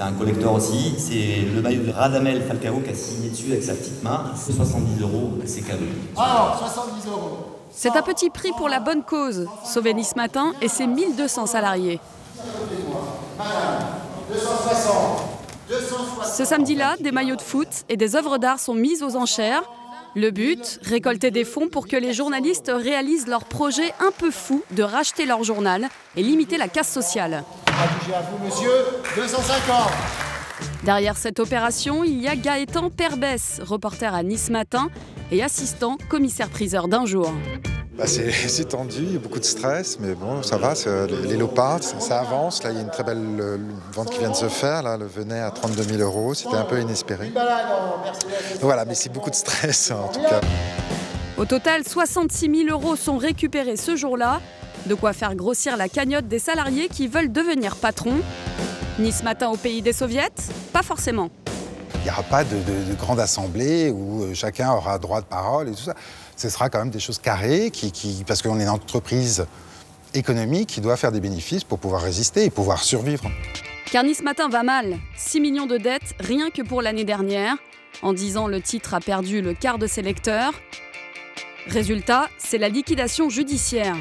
C'est un collector aussi. C'est le maillot de Radamel Falcao qui a signé dessus avec sa petite main. C'est 70 €, c'est cadeau. Alors, 70 €. C'est un petit prix pour la bonne cause. Sauver Nice Matin et ses 1200 salariés. Ce samedi-là, des maillots de foot et des œuvres d'art sont mises aux enchères. Le but, récolter des fonds pour que les journalistes réalisent leur projet un peu fou de racheter leur journal et limiter la casse sociale. Adjugé à vous, monsieur, 250. Derrière cette opération, il y a Gaëtan Perbès, reporter à Nice Matin et assistant commissaire-priseur d'un jour. C'est tendu, il y a beaucoup de stress, mais bon, ça va, les lots ça avance. Là, il y a une très belle vente qui vient de se faire, là, le Venet à 32 000 €, c'était un peu inespéré. Voilà, mais c'est beaucoup de stress en tout cas. Au total, 66 000 € sont récupérés ce jour-là, de quoi faire grossir la cagnotte des salariés qui veulent devenir patrons. Nice Matin au pays des soviets? Pas forcément. Il n'y aura pas de grande assemblée où chacun aura droit de parole et tout ça. Ce sera quand même des choses carrées, parce qu'on est une entreprise économique qui doit faire des bénéfices pour pouvoir résister et pouvoir survivre. Car Nice Matin va mal. 6 millions de dettes rien que pour l'année dernière. En 10 ans, le titre a perdu le quart de ses lecteurs. Résultat, c'est la liquidation judiciaire.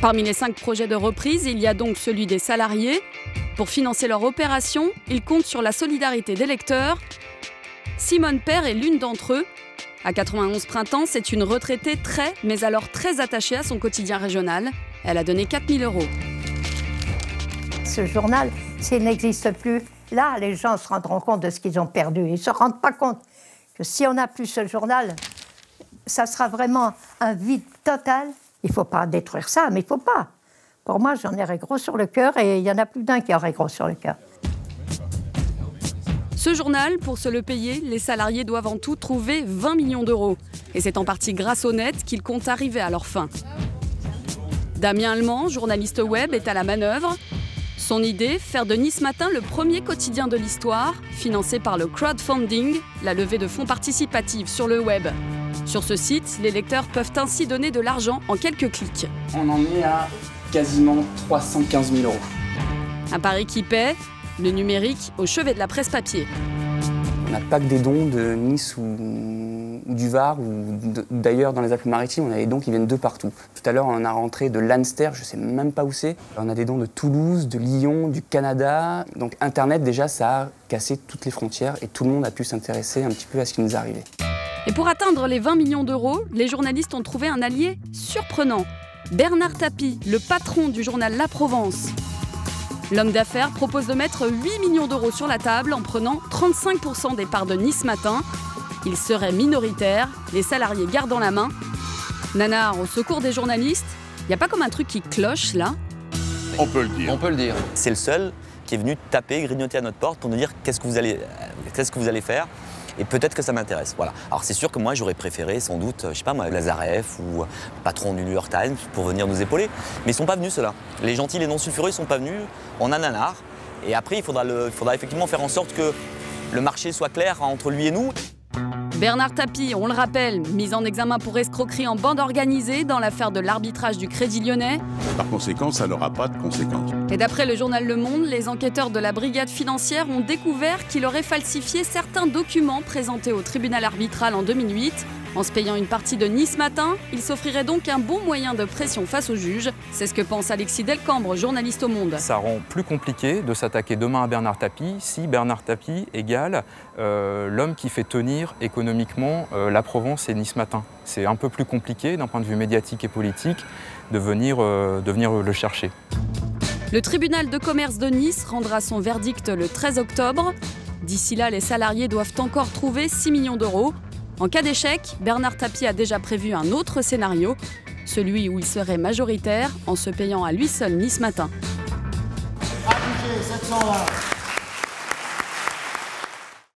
Parmi les 5 projets de reprise, il y a donc celui des salariés. Pour financer leur opération, ils comptent sur la solidarité des lecteurs. Simone Père est l'une d'entre eux. À 91 printemps, c'est une retraitée mais alors très attachée à son quotidien régional. Elle a donné 4 000 €. Ce journal, s'il n'existe plus, là, les gens se rendront compte de ce qu'ils ont perdu. Ils ne se rendent pas compte que si on n'a plus ce journal, ça sera vraiment un vide total. Il ne faut pas détruire ça, mais il ne faut pas. Pour moi, j'en aurais gros sur le cœur et il y en a plus d'un qui aurait gros sur le cœur. Ce journal, pour se le payer, les salariés doivent en tout trouver 20 millions €. Et c'est en partie grâce au net qu'ils comptent arriver à leur fin. Damien Allemand, journaliste web, est à la manœuvre. Son idée, faire de Nice Matin le premier quotidien de l'histoire, financé par le crowdfunding, la levée de fonds participative sur le web. Sur ce site, les lecteurs peuvent ainsi donner de l'argent en quelques clics. On en est à quasiment 315 000 €. Un pari qui paie, le numérique au chevet de la presse papier. On n'a pas que des dons de Nice ou du Var ou d'ailleurs dans les Alpes-Maritimes, on a des dons qui viennent de partout. Tout à l'heure, on a rentré de Lanster, je ne sais même pas où c'est. On a des dons de Toulouse, de Lyon, du Canada. Donc Internet, déjà, ça a cassé toutes les frontières et tout le monde a pu s'intéresser un petit peu à ce qui nous arrivait. Et pour atteindre les 20 millions €, les journalistes ont trouvé un allié surprenant. Bernard Tapie, le patron du journal La Provence. L'homme d'affaires propose de mettre 8 millions € sur la table en prenant 35% des parts de Nice Matin. Il serait minoritaire, les salariés gardant la main. Nanar, au secours des journalistes, il n'y a pas comme un truc qui cloche là? On peut le dire. On peut le dire. C'est le seul qui est venu taper, grignoter à notre porte pour nous dire qu'est-ce que vous allez faire. Et peut-être que ça m'intéresse. Voilà. Alors c'est sûr que moi j'aurais préféré sans doute, je sais pas moi, Lazareff ou patron du New York Times pour venir nous épauler. Mais ils sont pas venus ceux-là. Les gentils, les non sulfureux, ils sont pas venus. On a Nanar. Et après il faudra effectivement faire en sorte que le marché soit clair entre lui et nous. Bernard Tapie, on le rappelle, mis en examen pour escroquerie en bande organisée dans l'affaire de l'arbitrage du Crédit Lyonnais. Par conséquent, ça n'aura pas de conséquences. Et d'après le journal Le Monde, les enquêteurs de la brigade financière ont découvert qu'il aurait falsifié certains documents présentés au tribunal arbitral en 2008. En se payant une partie de Nice Matin, il s'offrirait donc un bon moyen de pression face au juge. C'est ce que pense Alexis Delcambre, journaliste au Monde. Ça rend plus compliqué de s'attaquer demain à Bernard Tapie si Bernard Tapie égale l'homme qui fait tenir économiquement la Provence et Nice Matin. C'est un peu plus compliqué d'un point de vue médiatique et politique de venir le chercher. Le tribunal de commerce de Nice rendra son verdict le 13 octobre. D'ici là, les salariés doivent encore trouver 6 millions €. En cas d'échec, Bernard Tapie a déjà prévu un autre scénario, celui où il serait majoritaire en se payant à lui seul Nice Matin. Appliqué, 720.